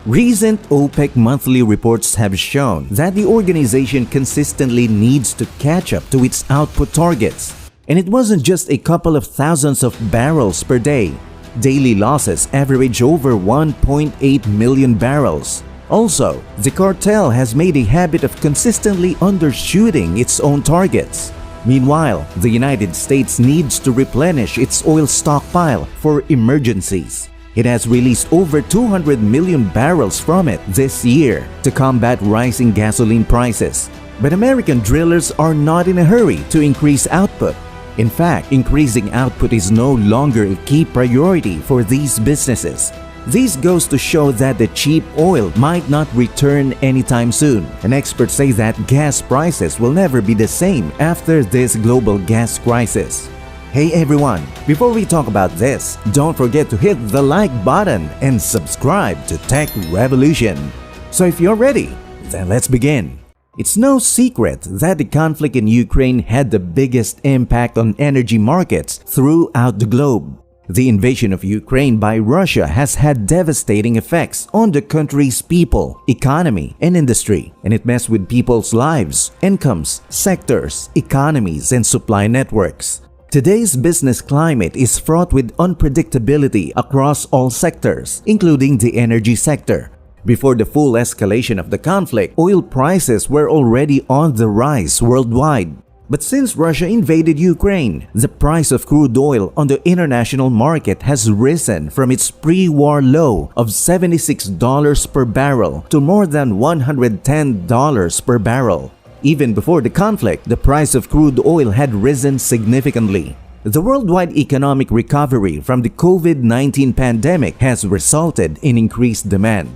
Recent OPEC monthly reports have shown that the organization consistently needs to catch up to its output targets. And it wasn't just a couple of thousands of barrels per day. Daily losses average over 1.8 million barrels. Also, the cartel has made a habit of consistently undershooting its own targets. Meanwhile, the United States needs to replenish its oil stockpile for emergencies. It has released over 200 million barrels from it this year to combat rising gasoline prices. But American drillers are not in a hurry to increase output. In fact, increasing output is no longer a key priority for these businesses. This goes to show that the cheap oil might not return anytime soon, and experts say that gas prices will never be the same after this global gas crisis. Hey everyone, before we talk about this, don't forget to hit the like button and subscribe to Tech Revolution. So if you're ready, then let's begin. It's no secret that the conflict in Ukraine had the biggest impact on energy markets throughout the globe. The invasion of Ukraine by Russia has had devastating effects on the country's people, economy, and industry, and it messed with people's lives, incomes, sectors, economies, and supply networks. Today's business climate is fraught with unpredictability across all sectors, including the energy sector. Before the full escalation of the conflict, oil prices were already on the rise worldwide. But since Russia invaded Ukraine, the price of crude oil on the international market has risen from its pre-war low of $76 per barrel to more than $110 per barrel. Even before the conflict, the price of crude oil had risen significantly. The worldwide economic recovery from the COVID-19 pandemic has resulted in increased demand.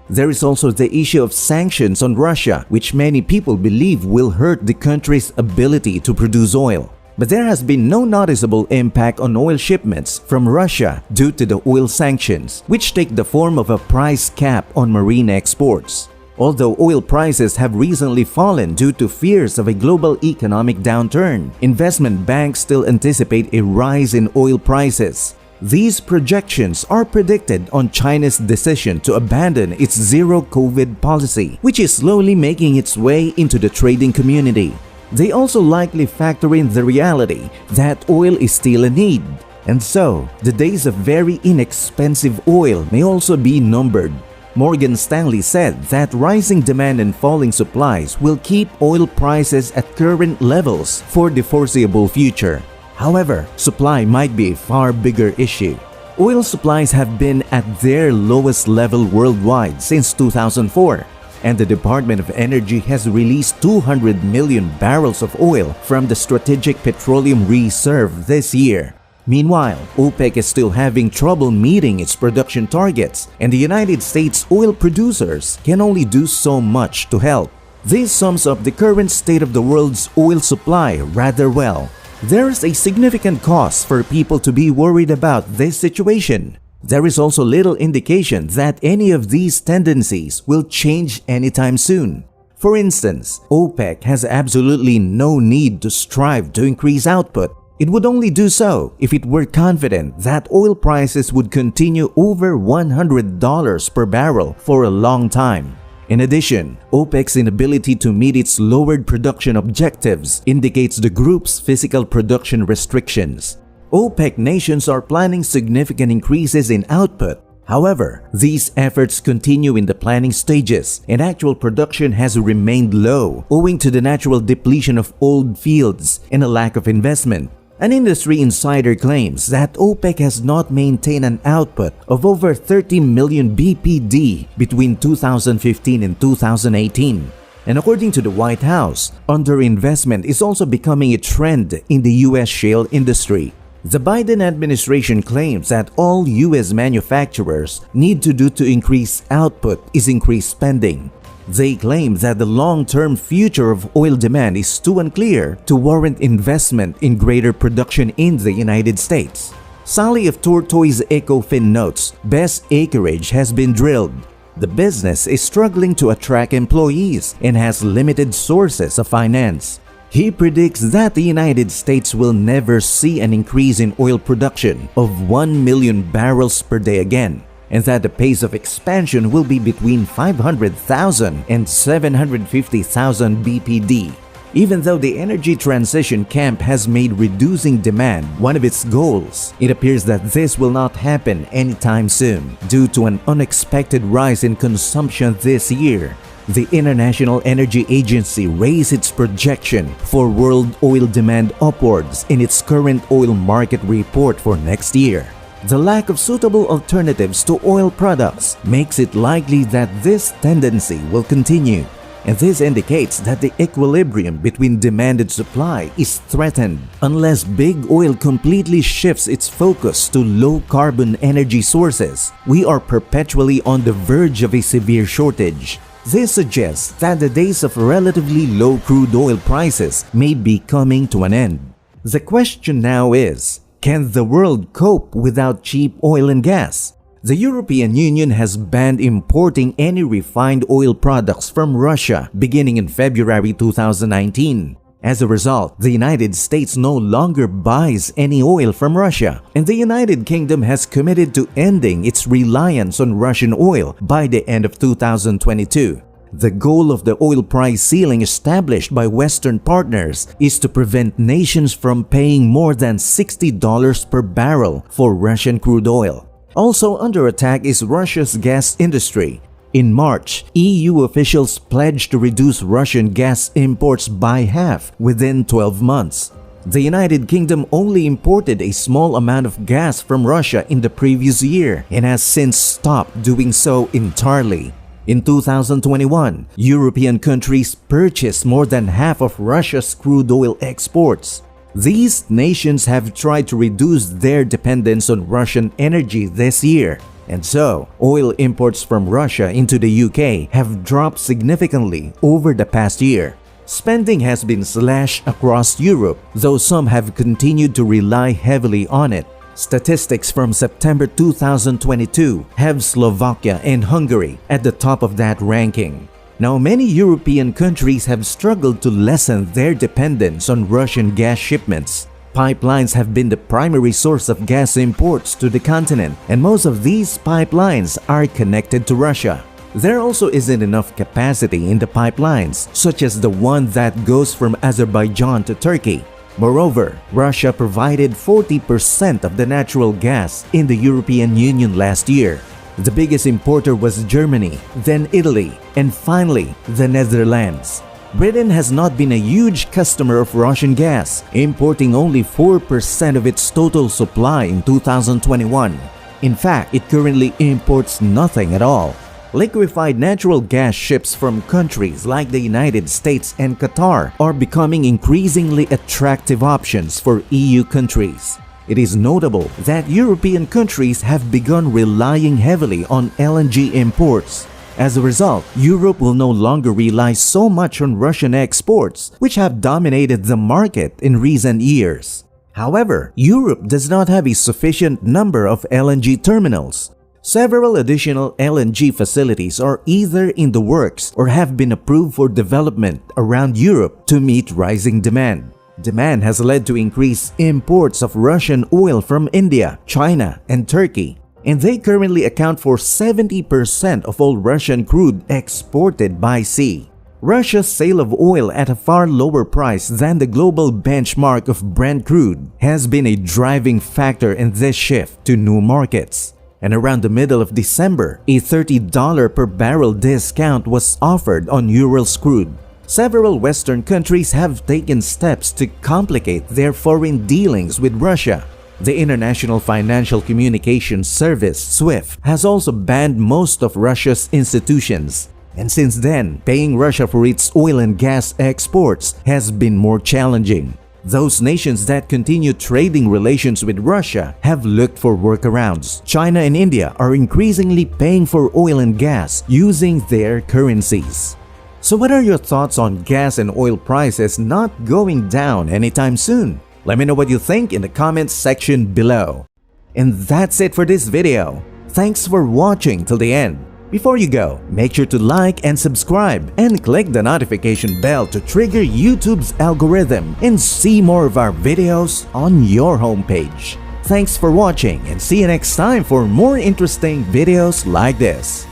There is also the issue of sanctions on Russia, which many people believe will hurt the country's ability to produce oil. But there has been no noticeable impact on oil shipments from Russia due to the oil sanctions, which take the form of a price cap on marine exports. Although oil prices have recently fallen due to fears of a global economic downturn, investment banks still anticipate a rise in oil prices. These projections are predicted on China's decision to abandon its zero-COVID policy, which is slowly making its way into the trading community. They also likely factor in the reality that oil is still a need. And so, the days of very inexpensive oil may also be numbered. Morgan Stanley said that rising demand and falling supplies will keep oil prices at current levels for the foreseeable future. However, supply might be a far bigger issue. Oil supplies have been at their lowest level worldwide since 2004, and the Department of Energy has released 200 million barrels of oil from the Strategic Petroleum Reserve this year. Meanwhile, OPEC is still having trouble meeting its production targets, and the United States oil producers can only do so much to help. This sums up the current state of the world's oil supply rather well. There is a significant cause for people to be worried about this situation. There is also little indication that any of these tendencies will change anytime soon. For instance, OPEC has absolutely no need to strive to increase output. It would only do so if it were confident that oil prices would continue over $100 per barrel for a long time. In addition, OPEC's inability to meet its lowered production objectives indicates the group's physical production restrictions. OPEC nations are planning significant increases in output. However, these efforts continue in the planning stages, and actual production has remained low owing to the natural depletion of old fields and a lack of investment. An industry insider claims that OPEC has not maintained an output of over 30 million BPD between 2015 and 2018. And according to the White House, underinvestment is also becoming a trend in the US shale industry. The Biden administration claims that all US manufacturers need to do to increase output is increase spending. They claim that the long-term future of oil demand is too unclear to warrant investment in greater production in the United States. Sally of Tortoise Ecofin notes, best acreage has been drilled. The business is struggling to attract employees and has limited sources of finance. He predicts that the United States will never see an increase in oil production of 1 million barrels per day again, and that the pace of expansion will be between 500,000 and 750,000 BPD. Even though the energy transition camp has made reducing demand one of its goals, it appears that this will not happen anytime soon due to an unexpected rise in consumption this year. The International Energy Agency raised its projection for world oil demand upwards in its current oil market report for next year. The lack of suitable alternatives to oil products makes it likely that this tendency will continue, and this indicates that the equilibrium between demand and supply is threatened unless big oil completely shifts its focus to low-carbon energy sources. We are perpetually on the verge of a severe shortage. This suggests that the days of relatively low crude oil prices may be coming to an end. The question now is, can the world cope without cheap oil and gas? The European Union has banned importing any refined oil products from Russia beginning in February 2019. As a result, the United States no longer buys any oil from Russia, and the United Kingdom has committed to ending its reliance on Russian oil by the end of 2022. The goal of the oil price ceiling established by Western partners is to prevent nations from paying more than $60 per barrel for Russian crude oil. Also under attack is Russia's gas industry. In March, EU officials pledged to reduce Russian gas imports by half within 12 months. The United Kingdom only imported a small amount of gas from Russia in the previous year and has since stopped doing so entirely. In 2021, European countries purchased more than half of Russia's crude oil exports. These nations have tried to reduce their dependence on Russian energy this year, and so oil imports from Russia into the UK have dropped significantly over the past year. Spending has been slashed across Europe, though some have continued to rely heavily on it. Statistics from September 2022 have Slovakia and Hungary at the top of that ranking. Now, many European countries have struggled to lessen their dependence on Russian gas shipments. Pipelines have been the primary source of gas imports to the continent, and most of these pipelines are connected to Russia. There also isn't enough capacity in the pipelines, such as the one that goes from Azerbaijan to Turkey. Moreover, Russia provided 40% of the natural gas in the European Union last year. The biggest importer was Germany, then Italy, and finally the Netherlands. Britain has not been a huge customer of Russian gas, importing only 4% of its total supply in 2021. In fact, it currently imports nothing at all. Liquefied natural gas ships from countries like the United States and Qatar are becoming increasingly attractive options for EU countries. It is notable that European countries have begun relying heavily on LNG imports. As a result, Europe will no longer rely so much on Russian exports, which have dominated the market in recent years. However, Europe does not have a sufficient number of LNG terminals. Several additional LNG facilities are either in the works or have been approved for development around Europe to meet rising demand. Demand has led to increased imports of Russian oil from India, China, and Turkey, and they currently account for 70% of all Russian crude exported by sea. Russia's sale of oil at a far lower price than the global benchmark of Brent crude has been a driving factor in this shift to new markets. And around the middle of December, a $30 per barrel discount was offered on Urals crude. Several Western countries have taken steps to complicate their foreign dealings with Russia. The International Financial Communications Service, SWIFT, has also banned most of Russia's institutions. And since then, paying Russia for its oil and gas exports has been more challenging. Those nations that continue trading relations with Russia have looked for workarounds. China and India are increasingly paying for oil and gas using their currencies. So what are your thoughts on gas and oil prices not going down anytime soon? Let me know what you think in the comments section below. And that's it for this video. Thanks for watching till the end. Before you go, make sure to like and subscribe and click the notification bell to trigger YouTube's algorithm and see more of our videos on your homepage. Thanks for watching and see you next time for more interesting videos like this.